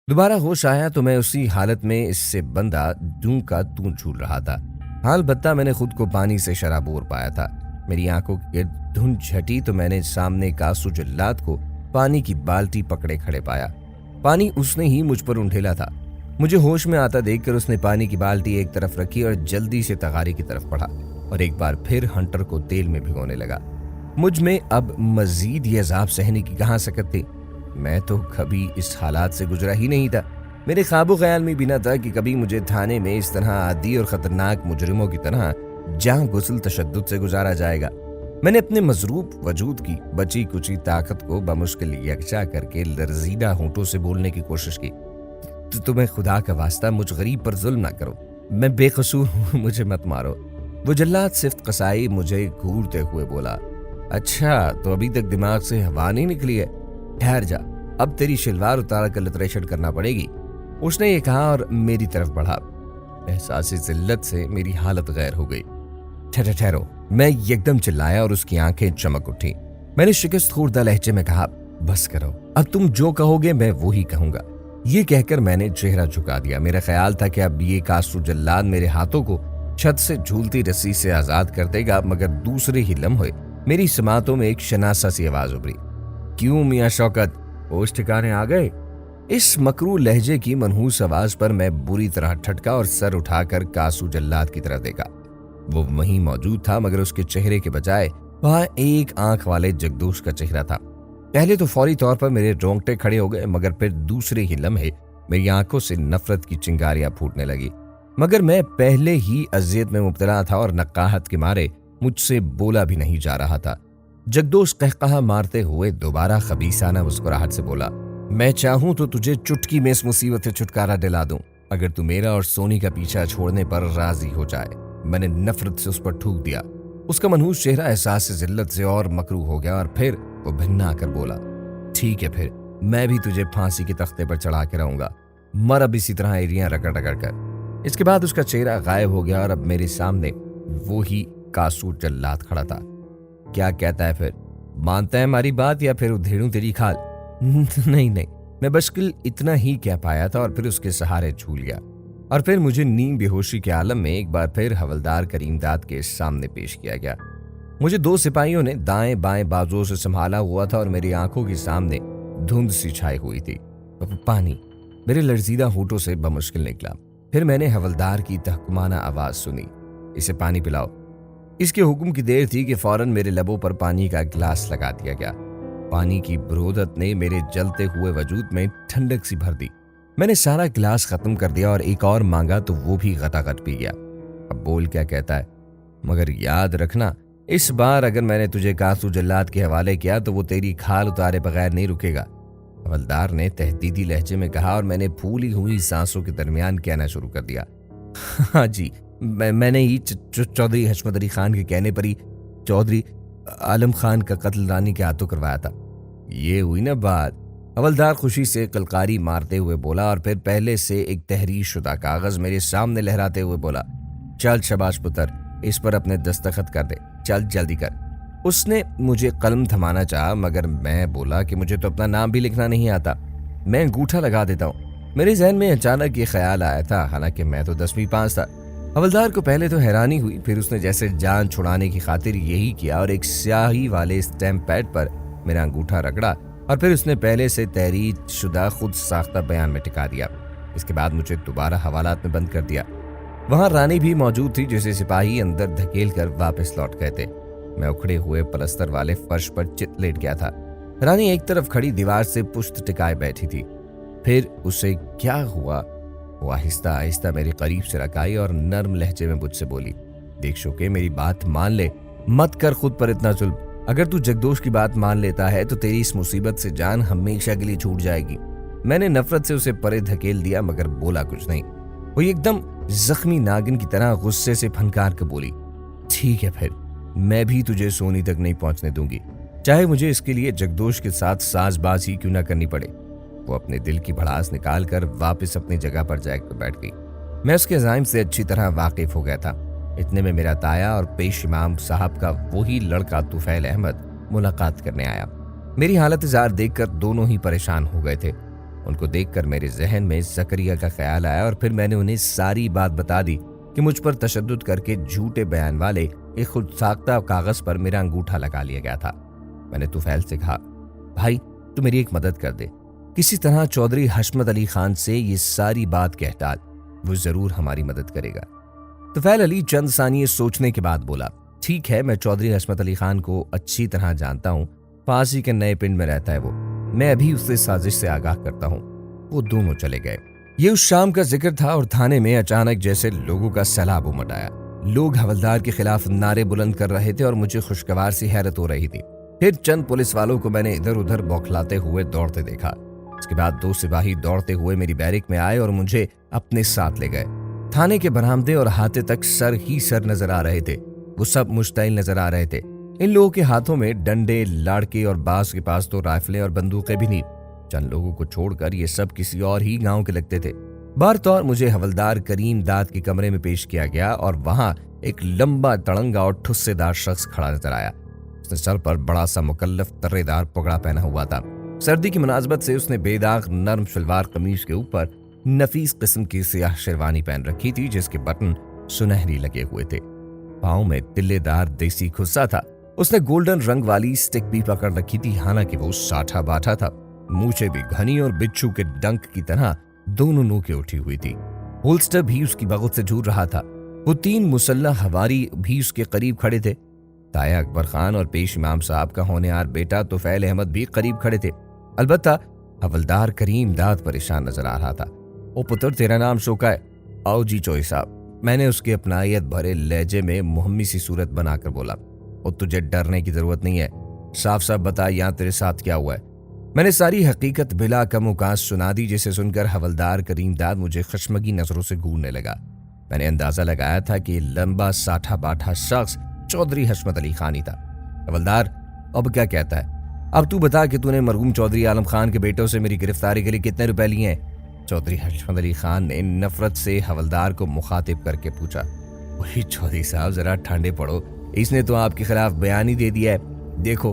दोबारा होश आया तो मैं उसी हालत में इससे बंधा दूं का तूं झूल रहा था। हाल बत्ता मैंने खुद को पानी से शराबोर पाया था। मेरी आंखों के गिर्द धुंध झटी तो मैंने सामने कासू जल्लाद को पानी की बाल्टी पकड़े खड़े पाया। पानी उसने ही मुझ पर उंडेला था। मुझे होश में आता देखकर उसने पानी की बाल्टी एक तरफ रखी और जल्दी से तगारी की तरफ बढ़ा और एक बार फिर हंटर को तेल में भिगोने लगा। मुझ में अब मजीद ये अजाब सहने की कहां सकत थी। मैं तो कभी इस हालात से गुजरा ही नहीं था। मेरे ख्वाबो ख्याल में भी न था कि कभी मुझे थाने में इस तरह आदी और खतरनाक मुजरिमों की तरह जान गुसल तशद्दुद से गुजारा जाएगा। मैंने अपने मजरूब वजूद की बची कुची ताकत को बमुश्किल यकजा करके लरजीदा होंठों से बोलने की कोशिश की। तो तुम्हें खुदा का वास्ता मुझ गरीब पर जुल्म ना करो, मैं बेकसूर हूँ, मुझे मत मारो। वो जल्लाद सिफ्त कसाई मुझे घूरते हुए बोला, अच्छा तो अभी तक दिमाग से हवा नहीं निकली है, ठहर जा, अब तेरी शलवार उतार कर लिटरेशन करना पड़ेगी। उसने ये कहा और मेरी तरफ बढ़ा। एहसास जिल्लत से मेरी हालत गैर हो गई। ठहरो, मैं एकदम चिल्लाया और उसकी आंखें चमक उठी। मैंने शिकस्त खुर्दा लहजे में कहा, बस करो, अब तुम जो कहोगे मैं वो ही कहूंगा। ये कहकर मैंने चेहरा झुका दिया। मेरा ख्याल था कि अब ये कासू जल्लाद मेरे हाथों को छत से झूलती रस्सी से आजाद कर देगा, मगर दूसरे ही लम्हे मेरी समातों में एक शनासा सी आवाज उभरी, क्यों मियां शौकत, होश ठिकाने आ गए? इस मकरू लहजे की मनहूस आवाज पर मैं बुरी तरह ठटका और सर उठाकर कासू जल्लाद की तरफ देखा। वो वहीं मौजूद था, मगर उसके चेहरे के बजाय वहां एक आंख वाले जगदोश का चेहरा था। पहले तो फौरी तौर पर मेरे रोंगटे खड़े हो गए, मगर फिर दूसरे ही लम्हे मेरी आंखों से नफरत की चिंगारियां फूटने लगी। मगर मैं पहले ही अजियत में मुब्तला था और नकाहत के मारे मुझसे बोला भी नहीं जा रहा था। जगदोश कहकहा मारते हुए दोबारा खबीसाना मुस्कुराहट से बोला, मैं चाहूं तो तुझे चुटकी में इस मुसीबत से छुटकारा दिला दूं, अगर तू मेरा और सोनी का पीछा छोड़ने पर राजी हो जाए। मैंने नफरत से उस पर थूक दिया। उसका मनहूस चेहरा एहसास से जिल्लत से और मकरू हो गया और फिर वो भिन्ना आकर बोला, ठीक है, फिर मैं भी तुझे फांसी के तख्ते पर चढ़ा के रहूंगा, मर अब इसी तरह एरियां रगड़ रगड़ कर। इसके बाद उसका चेहरा गायब हो गया और अब मेरे सामने वो ही कासू जल्लाद खड़ा था। क्या कहता है फिर, मानता है हमारी बात या फिर उधेड़ूं तेरी खाल? नहीं, मैं बशकिल इतना ही कह पाया था और फिर उसके सहारे झूल गया। और फिर मुझे नींद बेहोशी के आलम में एक बार फिर हवलदार करीमदाद के सामने पेश किया गया। मुझे दो सिपाहियों ने दाएं बाएं बाजुओं से संभाला हुआ था और मेरी आंखों के सामने धुंध सी छाई हुई थी। पानी मेरे लर्जीदा होठों से बमुश्किल निकला। फिर मैंने हवलदार की तहकुमाना आवाज सुनी, इसे पानी पिलाओ। इसके हुक्म की देर थी कि फौरन मेरे लबों पर पानी का गिलास लगा दिया गया। पानी की बरोदत ने मेरे जलते हुए वजूद में ठंडक सी भर दी। मैंने सारा गिलास खत्म कर दिया और एक और मांगा तो वो भी गटागट पी गया। अब बोल क्या कहता है, मगर याद रखना, इस बार अगर मैंने तुझे कासू जल्लाद के हवाले किया तो वो तेरी खाल उतारे बगैर नहीं रुकेगा, हवलदार ने तहदीदी लहजे में कहा और मैंने फूली हुई सांसों के दरमियान कहना शुरू कर दिया, हाँ जी, मैंने ही चौधरी हशमत अली खान के कहने पर ही चौधरी आलम खान का कत्ल रानी के हाथों करवाया था। ये हुई ना बात। हवलदार खुशी से कलकारी मारते हुए बोला और फिर पहले से एक तहरीर शुदा कागज मेरे सामने लहराते हुए बोला, चल शबाश पुत्र, इस पर अपने दस्तखत कर दे, चल जल्दी कर। उसने मुझे कलम थमाना चाहा, मगर मैं बोला कि मुझे तो अपना नाम भी लिखना नहीं आता, मैं अंगूठा लगा देता हूँ। मेरे जहन में अचानक ये ख्याल आया था, हालांकि मैं तो 10वीं पास था। हवलदार को पहले तो हैरानी हुई, फिर उसने जैसे जान छुड़ाने की खातिर यही किया और एक स्याही वाले स्टैम्प पैड पर मेरा अंगूठा रगड़ा और फिर उसने पहले से तहरीर शुदा खुद साख्ता बयान में टिका दिया। इसके बाद मुझे दोबारा हवालात में बंद कर दिया। वहां रानी भी मौजूद थी, जिसे सिपाही अंदर धकेल कर वापस लौट गए थे। मैं उखड़े हुए पलस्तर वाले फर्श पर चित लेट गया था। रानी एक तरफ खड़ी दीवार से पुश्त टिकाए बैठी थी। फिर उसे क्या हुआ, वो आहिस्ता आहिस्ता मेरे करीब से रकाई और नर्म लहजे में मुझसे बोली, देख शोके, मेरी बात मान ले, मत कर खुद पर इतना जुल्म। अगर तू जगदोश की बात मान लेता है तो तेरी इस मुसीबत से जान हमेशा के लिए छूट जाएगी। मैंने नफरत से उसे परे धकेल दिया, मगर बोला कुछ नहीं। वो एकदम जख्मी नागिन की तरह गुस्से से फनकार कर बोली, ठीक है, फिर मैं भी तुझे सोनी तक नहीं पहुंचने दूंगी, चाहे मुझे इसके लिए जगदोश के साथ साजबाज ही क्यों ना करनी पड़े। वो अपने दिल की भड़ास निकाल कर वापस अपनी जगह पर जाकर बैठ गई। मैं उसके अज़ाइम से अच्छी तरह वाकिफ हो गया था। इतने में मेरा ताया और पेश इमाम साहब का वही लड़का तुफैल अहमद मुलाकात करने आया। मेरी हालत ज़ार देखकर दोनों ही परेशान हो गए थे। ان کو دیکھ کر میرے ذہن میں زکریا کا خیال آیا اور پھر میں نے انہیں ساری بات بتا دی کہ مجھ پر تشدد کر کے جھوٹے بیان والے ایک خود ساختہ کاغذ پر میرا انگوٹھا لگا لیا گیا تھا۔ میں نے طفیل سے کہا، بھائی تو میری ایک مدد کر دے، کسی طرح چودھری حشمت علی خان سے یہ ساری بات کہہ ڈال، وہ ضرور ہماری مدد کرے گا۔ طفیل علی چند ثانیے سوچنے کے بعد بولا، ٹھیک ہے، میں چودھری حشمت علی خان کو اچھی طرح جانتا ہوں، پاس ہی کے نئے پنڈ میں رہتا ہے وہ، میں ابھی اسے سازش سے آگاہ کرتا ہوں۔ وہ دونوں چلے گئے۔ یہ اس شام کا ذکر تھا اور تھانے میں اچانک جیسے لوگوں کا سیلاب امٹ آیا۔ لوگ حوالدار کے خلاف نعرے بلند کر رہے تھے اور مجھے خوشگوار سی حیرت ہو رہی تھی۔ پھر چند پولیس والوں کو میں نے ادھر ادھر بوکھلاتے ہوئے دوڑتے دیکھا۔ اس کے بعد 2 سپاہی دوڑتے ہوئے میری بیرک میں آئے اور مجھے اپنے ساتھ لے گئے۔ تھانے کے برآمدے اور احاطے تک سر ہی سر نظر آ رہے تھے، وہ سب مشتعل نظر آ رہے تھے۔ ان لوگوں کے ہاتھوں میں ڈنڈے، لاڑکے اور بعض کے پاس تو رائفلیں اور بندوقیں بھی نہیں۔ چند لوگوں کو چھوڑ کر یہ سب کسی اور ہی گاؤں کے لگتے تھے۔ بار طور مجھے حوالدار کریم داد کے کمرے میں پیش کیا گیا اور وہاں ایک لمبا تڑنگا اور ٹھسے دار شخص کھڑا نظر آیا۔ اس نے سر پر بڑا سا مکلف ترے دار پگڑا پہنا ہوا تھا۔ سردی کی مناسبت سے اس نے بے داغ نرم شلوار قمیص کے اوپر نفیس قسم کی سیاہ شیروانی پہن رکھی تھی جس کے بٹن سنہری لگے ہوئے تھے۔ پاؤں میں تلے دار دیسی کھسا تھا۔ اس نے گولڈن رنگ والی سٹک بھی پکڑ رکھی تھی، حالانکہ وہ ساٹھا باٹھا تھا۔ مونچھیں بھی گھنی اور بچھو کے ڈنک کی طرح دونوں نوکیں اٹھی ہوئی تھی۔ ہولسٹر بھی اس کی بغل سے جھول رہا تھا۔ وہ 3 مسلح ہواری بھی اس کے قریب کھڑے تھے۔ تایا اکبر خان اور پیش امام صاحب کا ہونہار بیٹا طفیل احمد بھی قریب کھڑے تھے۔ البتہ حوالدار کریم داد پریشان نظر آ رہا تھا۔ او پتر، تیرا نام شوکا ہے؟ آؤ جی چوئی صاحب، میں نے اس کے اپنائیت بھرے لہجے میں مہمی سی صورت بنا کر بولا۔ اور تجھے ڈرنے کی ضرورت نہیں ہے، صاف صاف بتا یہاں تیرے ساتھ کیا ہوا ہے۔ میں نے ساری حقیقت بلا کم و کاس سنا دی، جسے سن کر حوالدار کریم داد مجھے خشمگی نظروں سے گھورنے لگا۔ میں نے اندازہ لگایا تھا کہ لمبا ساٹھا باٹھا شخص چودھری حشمت علی خان ہی تھا۔ حوالدار، اب کیا کہتا ہے؟ اب تو بتا کہ تو نے مرحوم چودھری عالم خان کے بیٹوں سے میری گرفتاری کے لیے کتنے روپے لیے ہیں؟ چودھری حشمت علی خان نے نفرت سے حوالدار کو مخاطب کر کے پوچھا۔ وہی چودھری صاحب، ذرا ٹھنڈے پڑو، اس نے تو آپ کے خلاف بیان ہی دے دیا ہے۔ دیکھو،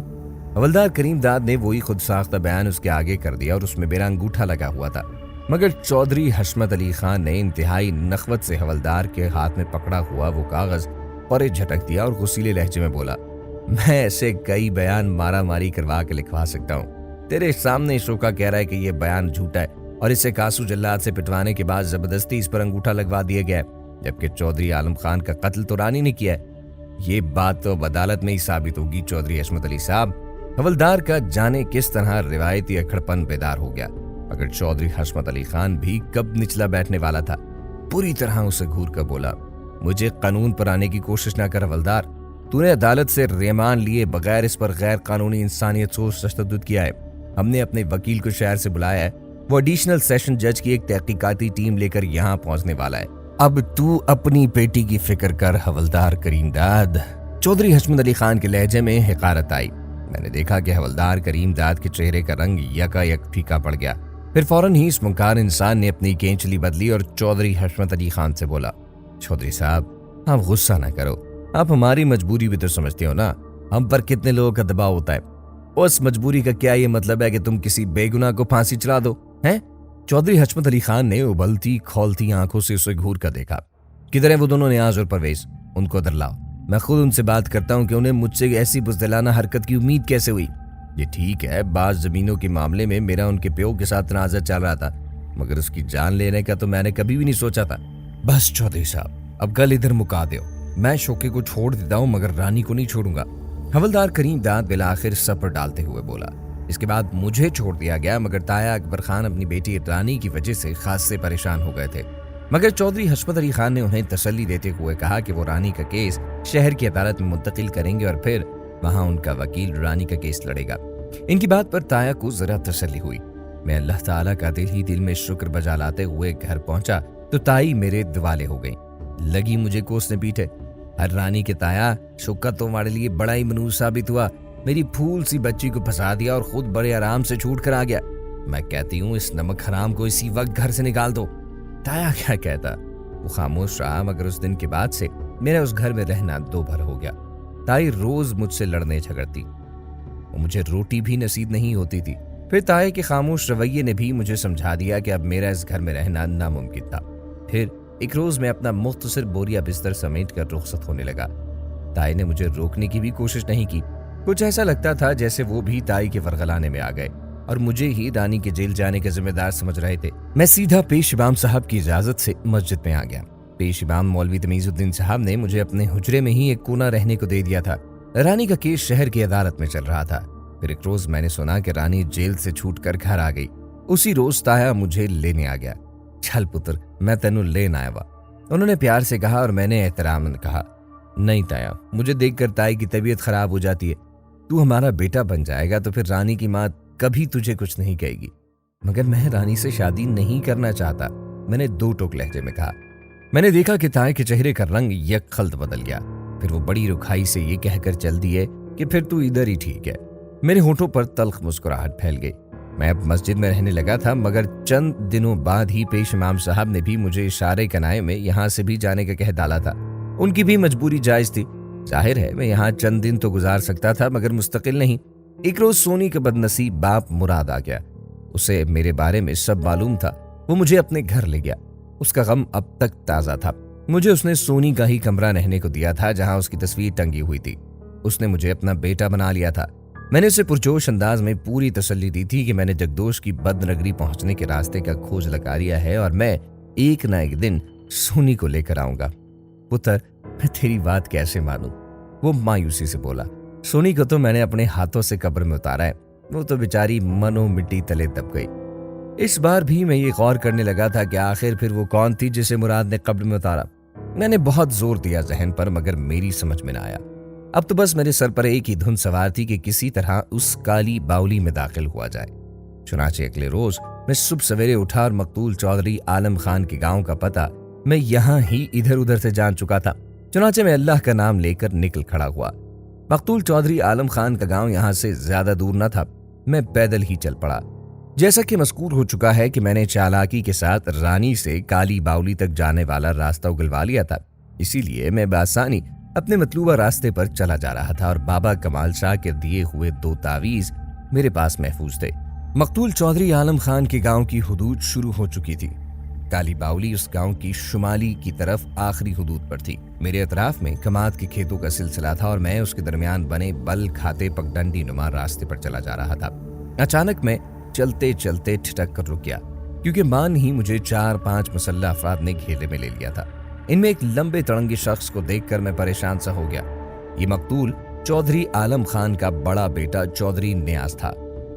حوالدار کریم داد نے وہی خود ساختہ بیان اس کے آگے کر دیا اور اس میں میرا انگوٹھا لگا ہوا تھا۔ مگر چودھری حشمت علی خان نے انتہائی نخوت سے حوالدار کے ہاتھ میں پکڑا ہوا وہ کاغذ پرے جھٹک دیا اور غصیلے لہجے میں بولا، میں ایسے کئی بیان مارا ماری کروا کے لکھوا سکتا ہوں۔ تیرے سامنے شوکا کہہ رہا ہے کہ یہ بیان جھوٹا ہے اور اسے کاسو جلاد سے پٹوانے کے بعد زبردستی اس پر انگوٹھا لگوا دیا گیا ہے، جبکہ چودھری عالم خان کا قتل تو رانی نے کیا ہے۔ یہ بات تو عدالت میں ہی ثابت ہوگی چودھری حشمت علی صاحب۔ حوالدار کا جانے کس طرح روایتی اکھڑپن بیدار ہو گیا، مگر چودھری حشمت علی خان بھی کب نچلا بیٹھنے والا تھا۔ پوری طرح اسے گھور کر بولا، مجھے قانون پر آنے کی کوشش نہ کر حوالدار، تو نے عدالت سے ریمان لیے بغیر اس پر غیر قانونی انسانیت سوچ تشدد کیا ہے۔ ہم نے اپنے وکیل کو شہر سے بلایا ہے، وہ ایڈیشنل سیشن جج کی ایک تحقیقاتی ٹیم لے کر یہاں پہنچنے والا ہے۔ اب تو اپنی بیٹی کی فکر کر حوالدار کریم داد۔ چودھری حشمت علی خان کے لہجے میں حقارت آئی۔ میں نے دیکھا کہ حوالدار کریم داد کے چہرے کا رنگ یکا یک پھیکا پڑ گیا۔ پھر فوراً ہی اس منکار انسان نے اپنی کینچلی بدلی اور چودھری حشمت علی خان سے بولا، چودھری صاحب، آپ غصہ نہ کرو، آپ ہماری مجبوری بھی تو سمجھتے ہو نا، ہم پر کتنے لوگوں کا دباؤ ہوتا ہے۔ اس مجبوری کا کیا یہ مطلب ہے کہ تم کسی بے گناہ کو پھانسی چلا دو ہیں؟ چودھری حشمت علی خان نے ابلتی کھولتی آنکھوں سے اسے گھور کر دیکھا۔ کدھر ہیں وہ دونوں نیاز اور پرویز؟ ان کو ادھر لاؤ، میں خود ان سے بات کرتا ہوں کہ انہیں مجھ سے ایسی بزدلانہ حرکت کی امید کیسے ہوئی۔ یہ ٹھیک ہے، بعض زمینوں کے معاملے میں میرا ان کے پیو کے ساتھ تنازع چل رہا تھا، مگر اس کی جان لینے کا تو میں نے کبھی بھی نہیں سوچا تھا۔ بس چودھری صاحب، اب گل ادھر مکا دیو، میں شوکے کو چھوڑ دیتا ہوں مگر رانی کو نہیں چھوڑوں گا۔ حوالدار کریم داد بالآخر سپر ڈالتے ہوئے بولا۔ اس کے بعد مجھے چھوڑ دیا گیا، مگر تایا اکبر خان اپنی بیٹی رانی کی وجہ سے خاص سے پریشان ہو گئے تھے۔ مگر چودھری حشمت علی خان نے انہیں تسلی دیتے ہوئے کہا کہ وہ رانی کا کیس شہر کی عدالت میں منتقل کریں گے اور پھر وہاں ان کا وکیل رانی کا کیس لڑے گا۔ ان کی بات پر تایا کو ذرا تسلی ہوئی۔ میں اللہ تعالیٰ کا دل ہی دل میں شکر بجا لاتے ہوئے گھر پہنچا تو تائی میرے دوالے ہو گئی، لگی مجھے کوسنے پیٹے۔ ہر رانی کے تایا، شکر تمہارے لیے بڑا ہی منوس ثابت ہوا، میری پھول سی بچی کو پھنسا دیا اور خود بڑے آرام سے چھوٹ کر آ گیا۔ میں کہتی ہوں اس نمک حرام کو اسی وقت گھر سے نکال دو۔ تایا کیا کہتا، وہ خاموش رہا، مگر اس دن کے بعد سے میرا اس گھر میں رہنا دو بھر ہو گیا۔ تائی روز مجھ سے لڑنے جھگڑتی، وہ مجھے روٹی بھی نصیب نہیں ہوتی تھی، फिर ताए के खामोश रवैये ने भी मुझे समझा दिया कि अब मेरा इस घर में रहना नामुमकिन था। फिर एक रोज मैं अपना मुख्तसर बोरिया बिस्तर समेट कर रुखसत होने लगा। ताई ने मुझे रोकने की भी कोशिश नहीं की। कुछ ऐसा लगता था जैसे वो भी ताई के वरगलाने में आ गए और मुझे ही रानी के जेल जाने के जिम्मेदार समझ रहे थे। मैं सीधा पेश इमाम साहब की इजाजत से मस्जिद में आ गया। पेश इमाम मौलवी तमीजुद्दीन साहब ने मुझे अपने हुजरे में ही एक कोना रहने को दे दिया था। रानी का केस शहर की अदालत में चल रहा था। फिर एक रोज मैंने सुना कि रानी जेल से छूटकर घर आ गई। उसी रोज ताया मुझे लेने आ गया। चल पुत्र, मैं तेनू लेन आया वा, उन्होंने प्यार से कहा और मैंने एहतरामन कहा, नहीं ताया, मुझे देखकर ताई की तबीयत खराब हो जाती है। तू हमारा बेटा बन जाएगा तो फिर रानी की माँ कभी तुझे कुछ नहीं कहेगी। मगर मैं रानी से शादी नहीं करना चाहता, मैंने दो टोक लहजे में कहा। मैंने देखा कि ताई के चेहरे का रंग यकखलत बदल गया। फिर वो बड़ी रुखाई से ये कहकर चल दिए कि फिर तू इधर ही ठीक है। मेरे होठों पर तल्ख मुस्कुराहट फैल गई। मैं अब मस्जिद में रहने लगा था, मगर चंद दिनों बाद ही पेश इमाम साहब ने भी मुझे इशारे कनाए में यहाँ से भी जाने का कह डाला था। उनकी भी मजबूरी जायज थी। जाहिर है मैं यहाँ चंद दिन तो गुजार सकता था, मगर मुस्तकिल नहीं। एक रोज सोनी का बदनसीब बाप मुराद आ गया। उसे मेरे बारे में सब मालूम था। वो मुझे अपने घर ले गया। उसका गम अब तक ताजा था। मुझे उसने सोनी का ही कमरा रहने को दिया था, जहां उसकी तस्वीर टंगी हुई थी। उसने मुझे अपना बेटा बना लिया था। मैंने उसे पुरजोश अंदाज में पूरी तसल्ली दी थी कि मैंने जगदोश की बदनगरी पहुंचने के रास्ते का खोज लगा लिया है और मैं एक न एक दिन सोनी को लेकर आऊंगा। पुत्र, मैं तेरी बात कैसे मानूं? वो मायूसी से बोला। सोनी को तो मैंने अपने हाथों से कब्र में उतारा है। वो तो बेचारी मनो मिट्टी तले दब गई। इस बार भी मैं ये गौर करने लगा था कि आखिर फिर वो कौन थी जिसे मुराद ने कब्र में उतारा। मैंने बहुत जोर दिया जहन पर, मगर मेरी समझ में ना आया। अब तो बस मेरे सर पर एक ही धुन सवार थी कि किसी तरह उस काली बाउली में दाखिल हुआ जाए। चुनाचे अगले रोज मैं सुबह सवेरे उठा और मकतूल चौधरी आलम खान के गांव का पता मैं यहाँ ही इधर उधर से जान चुका था। चुनाचे में अल्लाह का नाम लेकर निकल खड़ा हुआ। मकतूल चौधरी आलम खान का गांव यहाँ से ज्यादा दूर न था। मैं पैदल ही चल पड़ा। जैसा कि मज़कूर हो चुका है कि मैंने चालाकी के साथ रानी से काली बाउली तक जाने वाला रास्ता उगलवा लिया था, इसीलिए मैं बासानी अपने मतलूबा रास्ते पर चला जा रहा था और बाबा कमाल शाह के दिए हुए दो तावीज मेरे पास महफूज थे। मकतूल चौधरी आलम खान के गांव की हुदूद शुरू हो चुकी थी। काली बाउली उस गांव की शुमाली की तरफ आखिरी हुदूद पर थी। मेरे अतराफ में कमाद के खेतों का सिलसिला था और मैं उसके दरमियान बने बल खाते पगडंडी नुमा रास्ते पर चला जा रहा था। अचानक मैं चलते चलते ठिठक कर रुक गया, क्योंकि मान ही मुझे 4-5 मुसल्लह अफराद ने घेरे में ले लिया था। इनमें एक लंबे तड़ंगे शख्स को देखकर मैं परेशान सा हो गया। ये मकतूल चौधरी आलम खान का बड़ा बेटा चौधरी नियाज था।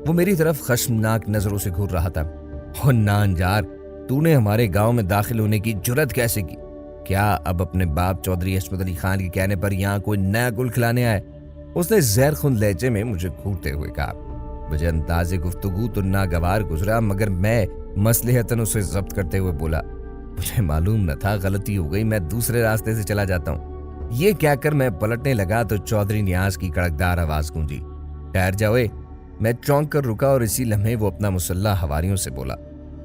वो मेरी तरफ खश्मनाक नजरों से घूर रहा था। ओ नानजार, तूने हमारे गांव में दाखिल होने की जुर्रत कैसे की? क्या अब अपने बाप चौधरी हशमत अली खान के कहने पर यहाँ कोई नया गुल खिलाने आए? उसने जहरखुन लहजे में मुझे घूरते हुए कहा। मुझे अंदाज़े गुफ्तगू तो नागवार गुजरा, मगर मैं मसलहतन उसे जब्त करते हुए बोला, मुझे मालूम न था, गलती हो गई, मैं दूसरे रास्ते से चला जाता हूँ। ये कहकर मैं पलटने लगा तो चौधरी नियाज की कड़कदार आवाज गूंजी, ठहर जाओ। मैं चौंक कर रुका और इसी लम्हे वो अपना मुसल्ला हवारियों से बोला,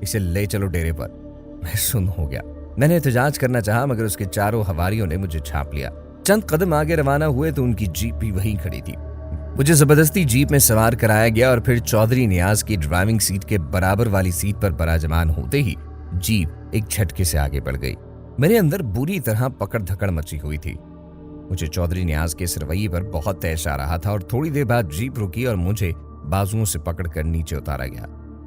इसे ले चलो डेरे पर। मैं सुन हो गया। मैंने एहतजाज करना चाहा, मगर उसके चारों हवारियों ने मुझे छाप लिया। चंद कदम आगे रवाना हुए तो उनकी जीप भी वहीं खड़ी थी। मुझे जबरदस्ती जीप में सवार कराया गया और फिर चौधरी नियाज की ड्राइविंग सीट के बराबर वाली सीट पर बराजमान होते ही जीप एक झटके से आगे बढ़ गई। मेरे अंदर बुरी तरह पकड़ धकड़ मची हुई थी। मुझे चौधरी नियाज के इस रवैये पर बहुत तैश आ रहा था और थोड़ी देर बाद जीप रुकी और मुझे बाजुओं से पकड़कर नीचे उतारा गया।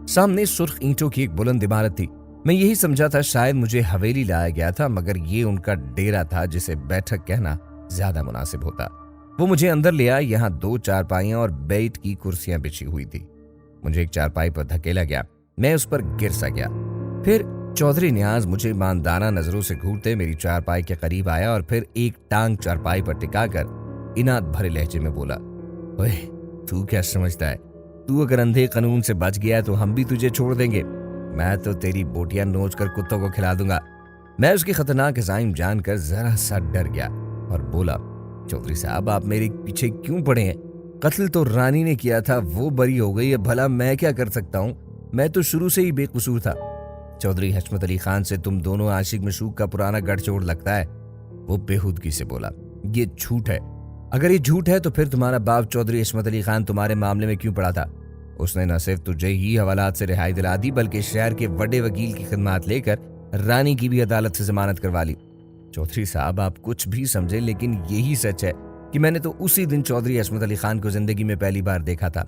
सामने सुर्ख ईंटों की एक बुलंद इमारत थी। मैं यही समझा था शायद मुझे हवेली लाया गया था, मगर ये उनका डेरा था, जिसे बैठक कहना ज्यादा मुनासिब होता। वो मुझे अंदर ले आया। यहाँ 2 चारपाइयां और बैठ की कुर्सियां बिछी हुई थी। मुझे एक चारपाई पर धकेला गया। मैं उस पर गिर सा गया। फिर चौधरी नियाज मुझे ईमानदाना नजरों से घूरते मेरी चारपाई के करीब आया और फिर एक टांग चारपाई पर टिकाकर इनाद भरे लहजे में बोला, ओए, तू क्या समझता है? तू अगर अंधे कानून से बच गया तो हम भी तुझे छोड़ देंगे। मैं तो तेरी बोटियां नोच कर कुत्तों को खिला दूंगा। मैं उसकी खतरनाक अज़ाइम जानकर जरा सा डर गया और बोला, चौधरी साहब, आप मेरे पीछे क्यों पड़े हैं? कत्ल तो रानी ने किया था, वो बरी हो गई है, भला मैं क्या कर सकता हूँ? मैं तो शुरू से ही बेकसूर था। चौधरी हशमत अली खान से तुम दोनों आशिक मशूक का पुराना गठजोड़ लगता है। वो बेहूदगी से बोला, ये झूठ है। अगर ये झूठ है तो फिर तुम्हारा बाप चौधरी हशमत अली खान तुम्हारे मामले में क्यों पड़ा था? उसने न सिर्फ तुझे ही हवालात से रिहाई दिला दी बल्कि शहर के बड़े वकील की खिदमत लेकर रानी की भी अदालत से जमानत करवा ली। चौधरी साहब, आप कुछ भी समझे लेकिन यही सच है कि मैंने तो उसी दिन चौधरी हशमत अली खान को जिंदगी में पहली बार देखा था।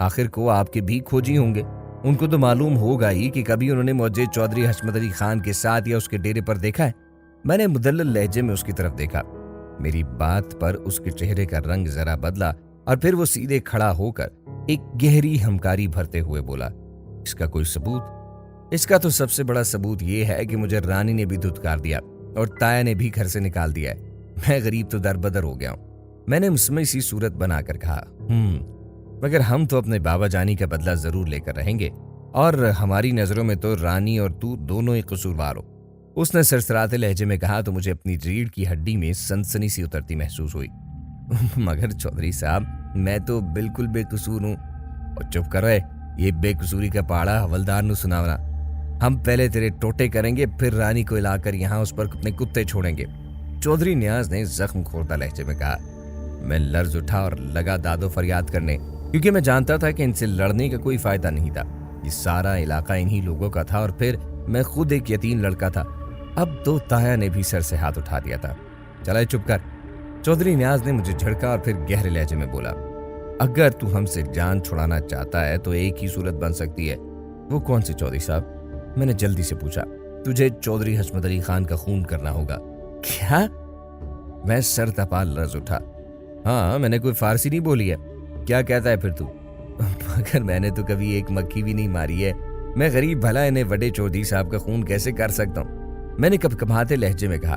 आखिर को आपके भी खोजी होंगे, उनको तो मालूम होगा ही कि कभी उन्होंने मुझे चौधरी हशमत अली खान के साथ या उसके डेरे पर देखा है। मैंने मुदल्लल लहजे में उसकी तरफ देखा। मेरी बात पर उसके चेहरे का रंग जरा बदला और फिर वो सीधे खड़ा होकर एक गहरी हमकारी भरते हुए बोला, इसका कोई सबूत? इसका तो सबसे बड़ा सबूत ये है कि मुझे रानी ने भी धुतकार दिया और ताया ने भी घर से निकाल दिया है। मैं गरीब तो दरबदर हो गया हूं। मैंने मुस्मई सी सूरत बनाकर कहा, मगर हम तो अपने बाबा जानी का बदला जरूर लेकर रहेंगे और हमारी नजरों में तो रानी और तू दोनों ही कसूरवार हो। उसने सरसराते लहजे में कहा तो मुझे अपनी रीढ़ की हड्डी में सनसनी सी उतरती महसूस हुई। मगर चौधरी साहब, मैं तो बिल्कुल बेकसूर हूं। और चुप कर रहे, ये बेकसूरी का पहाड़ा हवलदार नु सुनावना। हम पहले तेरे टोटे करेंगे, फिर रानी को हिलाकर यहाँ उस पर अपने कुत्ते छोड़ेंगे। चौधरी नियाज ने जख्म खोरता लहजे में कहा। मैं लर्ज उठा और लगा दादो फरियाद करने, क्योंकि मैं जानता था कि इनसे लड़ने का कोई फायदा नहीं था। ये सारा इलाका इन्हीं लोगों का था और फिर मैं खुद एक यतीम लड़का था। अब तो ताया ने भी सर से हाथ उठा दिया था। चला चुप कर। चौधरी नियाज ने मुझे झड़का और फिर गहरे लहजे में बोला, अगर तू हमसे जान छुड़ाना चाहता है तो एक ही सूरत बन सकती है। वो कौन सी चौधरी साहब? मैंने जल्दी से पूछा। तुझे चौधरी हशमत अली खान का खून करना होगा। क्या? मैं सर तपा लर्ज उठा। हाँ, मैंने कोई फारसी नहीं बोली है। क्या कहता है फिर तू? मगर मैंने तो कभी एक मक्खी भी नहीं मारी है। मैं गरीब भला इन्हें बड़े चौधरी साहब का खून कैसे कर सकता हूँ? मैंने कपकपाते लहजे में कहा।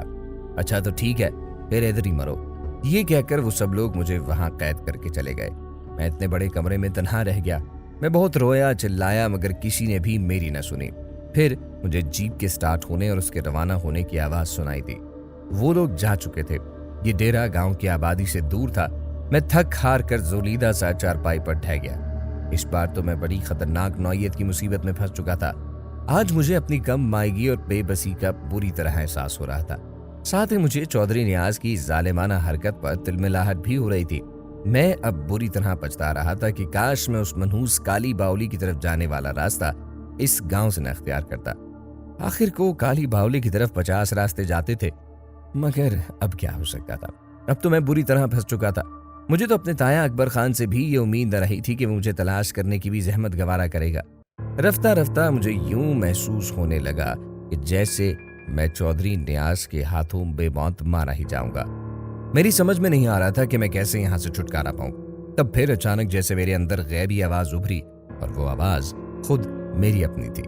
अच्छा तो ठीक है, फिर इधर ही मरो। ये कहकर वो सब लोग मुझे वहां कैद करके चले गए। मैं इतने बड़े कमरे में तन्हा रह गया। मैं बहुत रोया, चिल्लाया, मगर किसी ने भी मेरी न सुनी। फिर मुझे जीप के स्टार्ट होने और उसके रवाना होने की आवाज सुनाई दी। वो लोग जा चुके थे। ये डेरा गांव की आबादी से दूर था। मैं थक हार कर जोलीदा सा चारपाई पर ढह गया। इस बार तो मैं बड़ी खतरनाक नौयत की मुसीबत में फंस चुका था। आज मुझे अपनी कम मायगी और बेबसी का बुरी तरह एहसास हो रहा था। साथ ही मुझे चौधरी नियाज की जालिमाना हरकत पर तिलमिलाहट भी हो रही थी। मैं अब बुरी तरह पछता रहा था कि काश मैं उस मनहूस काली बावली की तरफ जाने वाला रास्ता इस गांव से न अख्तियार करता। आखिर को काली बावली की तरफ 50 रास्ते जाते थे, मगर अब क्या हो सकता था? अब तो मैं बुरी तरह फंस चुका था। मुझे तो अपने ताया अकबर खान से भी ये उम्मीद न रही थी कि वो मुझे तलाश करने की भी जहमत गवारा करेगा। रफ्ता रफ्ता मुझे यूं महसूस होने लगा कि जैसे मैं चौधरी नियाज के हाथों बेमौत मारा ही जाऊंगा। मेरी समझ में नहीं आ रहा था कि मैं कैसे यहाँ से छुटकारा पाऊं। तब फिर अचानक जैसे मेरे अंदर गैबी आवाज उभरी और वो आवाज खुद मेरी अपनी थी।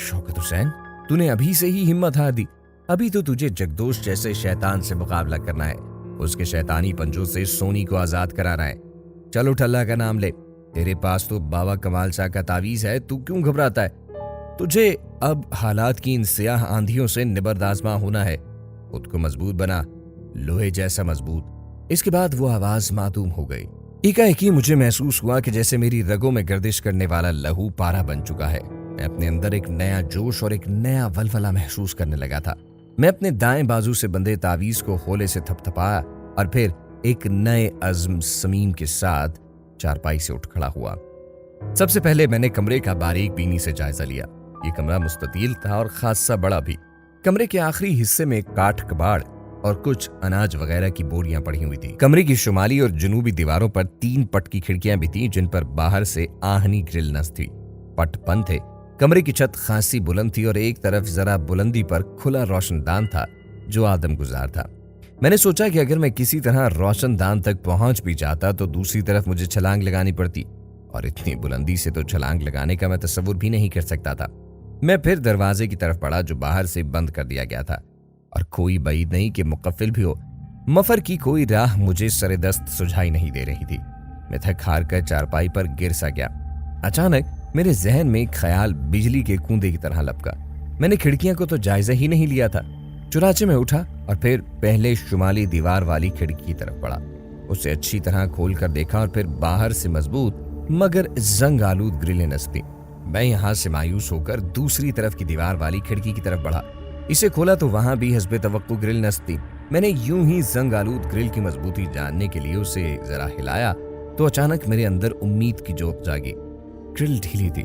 शौकत हुसैन, तूने अभी से ही हिम्मत हार दी। अभी तो तुझे जगदोश जैसे शैतान से मुकाबला करना है। उसके शैतानी पंजों से सोनी को आजाद कराना है। चल उठ, अल्लाह का नाम ले। तेरे पास तो बाबा कमाल शाह का तावीज है, तू क्यों घबराता है? तुझे अब हालात की इन सियाह आंधियों से निबर्दाजमा होना है। खुद को मजबूत बना, लोहे जैसा मजबूत। इसके बाद वो आवाज मातूम हो गई। एकाएकी मुझे महसूस हुआ कि जैसे मेरी रगों में गर्दिश करने वाला लहू पारा बन चुका है। मैं अपने अंदर एक नया जोश और एक नया वलवला महसूस करने लगा था। मैं अपने दाएं बाजू से बंधे तावीज को होले से थपथपाया और फिर एक नए अज़्म समीम के साथ चारपाई से उठ खड़ा हुआ। सबसे पहले मैंने कमरे का बारीक बीनी से जायजा लिया। ये कमरा मुस्ततील था और खासा बड़ा भी। कमरे के आखिरी हिस्से में काठ कबाड़ और कुछ अनाज वगैरह की बोरियां पड़ी हुई थी। कमरे की शुमाली और जनूबी दीवारों पर 3 पट की खिड़कियां भी थीं, जिन पर बाहर से आहनी ग्रिल नस थी। पट बंद थे। कमरे की छत खासी बुलंद थी और एक तरफ जरा बुलंदी पर खुला रोशनदान था जो आदमगुजार था। मैंने सोचा कि अगर मैं किसी तरह रोशनदान तक पहुंच भी जाता तो दूसरी तरफ मुझे छलांग लगानी पड़ती, और इतनी बुलंदी से तो छलांग लगाने का मैं तसव्वुर भी नहीं कर सकता था। मैं फिर दरवाजे की तरफ बढ़ा जो बाहर से बंद कर दिया गया था, और कोई बईद नहीं कि मुकफ्फिल भी हो। मफर की कोई राह मुझे सरेदस्त सुझाई नहीं दे रही थी। मैं थक हार कर चारपाई पर गिर सा गया। अचानक मेरे जहन में एक ख्याल बिजली के कूंदे की तरह लपका। मैंने खिड़कियां को तो जायजा ही नहीं लिया था। चुराचे में उठा और फिर पहले शुमाली दीवार वाली खिड़की की तरफ बढ़ा। उसे अच्छी तरह खोल कर देखा और फिर बाहर से मजबूत मगर जंग आलूद ग्रिलें नस्ती। मैं यहां से मायूस होकर दूसरी तरफ की दीवार वाली खिड़की की तरफ बढ़ा। इसे खोला तो वहां भी हस्बे तवक्को ग्रिल नस्ती। मैंने यूं ही जंग आलूद ग्रिल की मजबूती जानने के लिए उसे जरा हिलाया तो अचानक मेरे अंदर उम्मीद की जोत जागी। ड्रिल ढीली थी।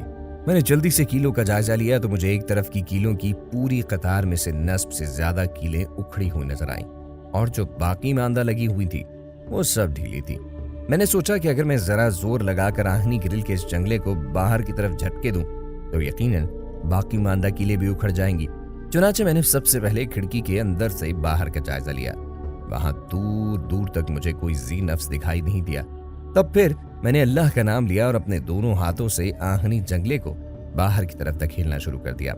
मैंने जल्दी से कीलों का जायजा लिया तो मुझे एक तरफ की कीलों की पूरी कतार में से नस्ब से ज्यादा कीलें उखड़ी हुई नजर आईं और जो बाकी मांदा लगी हुई थी वो सब ढीली थी। मैंने सोचा कि अगर मैं जरा जोर लगाकर आहनी ग्रिल के इस जंगले को बाहर की तरफ झटके दूं तो यकीनन बाकी मांदा कीलें भी उखड़ जाएंगी। चुनाचे मैंने सबसे पहले खिड़की के अंदर से बाहर का जायजा लिया। वहां दूर दूर तक मुझे कोई जी नफ्स दिखाई नहीं दिया। तब फिर मैंने अल्लाह का नाम लिया और अपने दोनों हाथों से आहनी जंगले को बाहर की तरफ धकेलना शुरू कर दिया।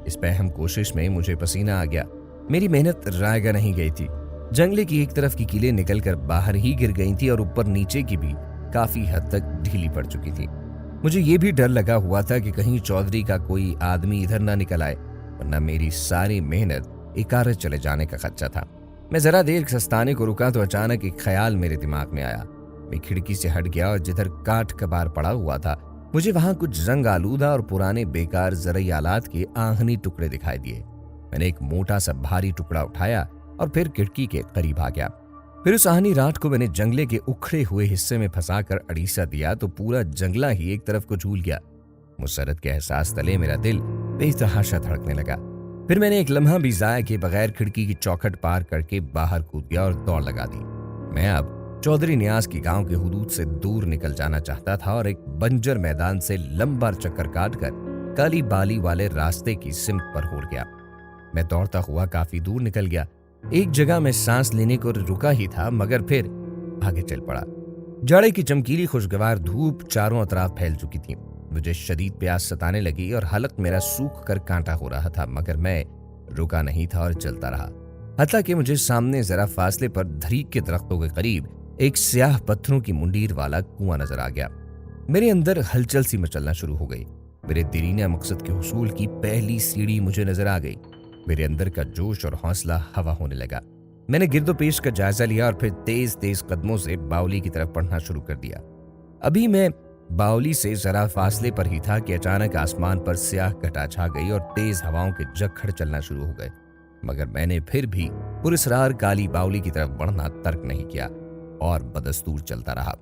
इस अहम कोशिश में मुझे पसीना आ गया। मेरी मेहनत रायगा नहीं गई थी। जंगले की एक तरफ की कीलें निकलकर बाहर ही गिर गई थी और ऊपर नीचे की भी काफी हद तक ढीली पड़ चुकी थी। मुझे ये भी डर लगा हुआ था कि कहीं चौधरी का कोई आदमी इधर ना निकल आए, वरना मेरी सारी मेहनत इकारत चले जाने का खदशा था। मैं जरा देर सस्ताने को रुका तो अचानक एक ख्याल मेरे दिमाग में आया। मैं खिड़की से हट गया और जिधर काठ कबार पड़ा हुआ था मुझे वहां कुछ रंग आलूदा और पुराने बेकार ज़रई आलात के आहनी टुकड़े दिखाई दिए। मैंने एक मोटा सा भारी टुकड़ा उठाया और फिर खिड़की के करीब आ गया। फिर उस आहनी राट को मैंने जंगले के उखड़े हुए हिस्से में फंसाकर अड़ीसा दिया तो पूरा जंगला ही एक तरफ को झूल गया। मुसरत के एहसास तले मेरा दिल बेतहाशा धड़कने लगा। फिर मैंने एक लम्हा भी जाया के बगैर खिड़की की चौखट पार करके बाहर कूद गया और दौड़ लगा दी। मैं अब चौधरी नियाज की गांव के हुदूद से दूर निकल जाना चाहता था और एक बंजर मैदान से लंबा चक्कर काटकर काली बाली वाले रास्ते की सिमत पर हो गया। मैं दौड़ता हुआ काफी दूर निकल गया। एक जगह मैं सांस लेने को रुका ही था मगर फिर आगे चल पड़ा। जाड़े की चमकीली खुशगवार धूप चारों तरफ फैल चुकी थी। मुझे शदीद प्यास सताने लगी और हलक मेरा सूख कर कांटा हो रहा था, मगर मैं रुका नहीं था और चलता रहा। हत्ता कि मुझे सामने जरा फासले पर धरीक के दरख्तों के करीब एक स्याह पत्थरों की मुंडीर वाला कुआं नजर आ गया। मेरे अंदर हलचल सी मचलना शुरू हो गई। मेरे दीरीना मकसद के हुसूल की पहली सीढ़ी मुझे नजर आ गई। मेरे अंदर का जोश और हौसला हवा होने लगा। मैंने गिरदोपेश का जायजा लिया और फिर तेज तेज कदमों से बावली की तरफ बढ़ना शुरू कर दिया। अभी मैं बावली से जरा फासले पर ही था कि अचानक आसमान पर स्याह घटा छा गई और तेज हवाओं के झक्कड़ चलना शुरू हो गए, मगर मैंने फिर भी पुरस्रार काली बावली की तरफ बढ़ना तर्क नहीं किया और बदस्तूर चलता रहा।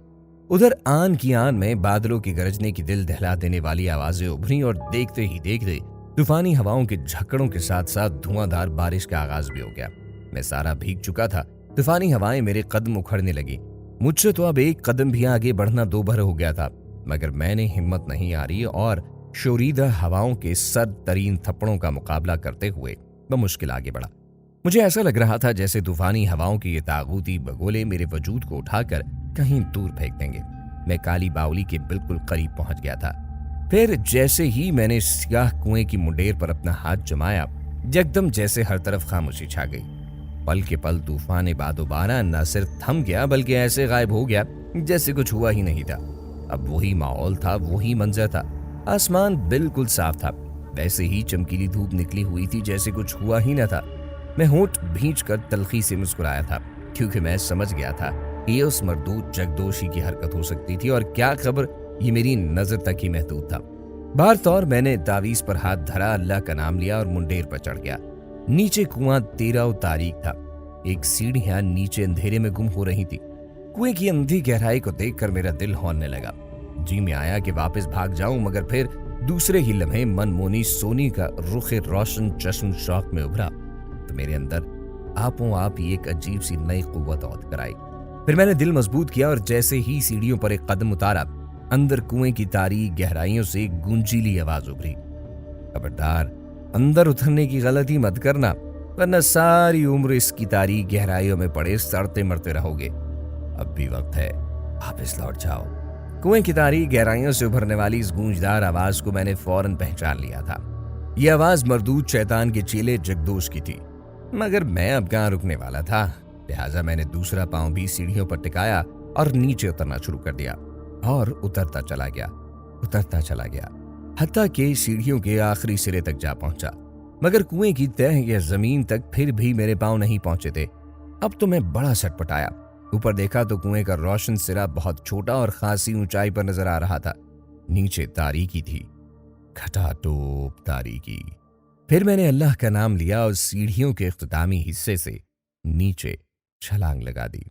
उधर आन की आन में बादलों की गरजने की दिल दहला देने वाली आवाजें उभरी और देखते ही देखते तूफानी हवाओं के झक्कड़ों के साथ साथ धुआंधार बारिश का आगाज भी हो गया। मैं सारा भीग चुका था। तूफानी हवाएं मेरे कदम उखड़ने लगी। मुझसे तो अब एक कदम भी आगे बढ़ना दोभर हो गया था, मगर मैंने हिम्मत नहीं हारी और शोरीदा हवाओं के सर्द तरीन थप्पड़ों का मुकाबला करते हुए बमुश्किल आगे बढ़ा। मुझे ऐसा लग रहा था जैसे तूफानी हवाओं के ये तागूती बगोले मेरे वजूद को उठाकर कहीं दूर फेंक देंगे। मैं काली बावली के बिल्कुल करीब पहुंच गया था। फिर जैसे ही मैंने स्याह कुएं की मुंडेर पर अपना हाथ जमाया, एकदम जैसे हर तरफ खामोशी छा गई। पल के पल तूफान बादोबारा न सिर्फ थम गया बल्कि ऐसे गायब हो गया जैसे कुछ हुआ ही नहीं था। अब वही माहौल था, वही मंजर था। आसमान बिल्कुल साफ था, वैसे ही चमकीली धूप निकली हुई थी जैसे कुछ हुआ ही न था। मैं होंठ भींचकर तलखी से मुस्कुराया था, क्योंकि मैं समझ गया था ये उस मरदूद जगदोशी की हरकत हो सकती थी और क्या खबर ये मेरी नजर तक ही महदूद था। बार तौर मैंने तावीज पर हाथ धरा, अल्लाह का नाम लिया और मुंडेर पर चढ़ गया। नीचे कुआं तेरा और तारीख था। एक सीढ़ियां नीचे अंधेरे में गुम हो रही थी। कुएं की अंधी गहराई को देखकर मेरा दिल हौलने लगा। जी में आया कि वापस भाग जाऊं, मगर फिर दूसरे ही लम्हे मनमोनी सोनी का रुखे रोशन चश्म शौक में उभरा तो मेरे अंदर आपो आप ही एक अजीब सी नई कुव्वत औद कर आई। फिर मैंने दिल मजबूत किया और जैसे ही सीढ़ियों पर एक कदम उतारा, अंदर कुएं की तारीक गहराइयों से एक गूंजीली आवाज उभरी, खबरदार अंदर उतरने की गलती मत करना, वरना सारी उम्र इसकी तारीक गहराइयों में पड़े सड़ते मरते रहोगे। अब भी वक्त है, वापस लौट जाओ। कुएं की तारीक गहराइयों से उभरने वाली इस गूंजदार आवाज को मैंने फौरन पहचान लिया था। यह आवाज मरदूद शैतान के चेले जगदोश की थी, मगर मैं अब कहां रुकने वाला था। लिहाजा मैंने दूसरा पांव भी सीढ़ियों पर टिकाया और नीचे उतरना शुरू कर दिया और उतरता चला गया, हत्ता कि सीढ़ियों के आखिरी सिरे तक जा पहुंचा, मगर कुएं की तह या जमीन तक फिर भी मेरे पांव नहीं पहुंचे थे। अब तो मैं बड़ा सटपटाया। ऊपर देखा तो कुएं का रोशन सिरा बहुत छोटा और खासी ऊंचाई पर नजर आ रहा था। नीचे तारीकी थी, खटाटोप तारीकी। फिर मैंने अल्लाह का नाम लिया और सीढ़ियों के इख्तितामी हिस्से से नीचे छलांग लगा दी।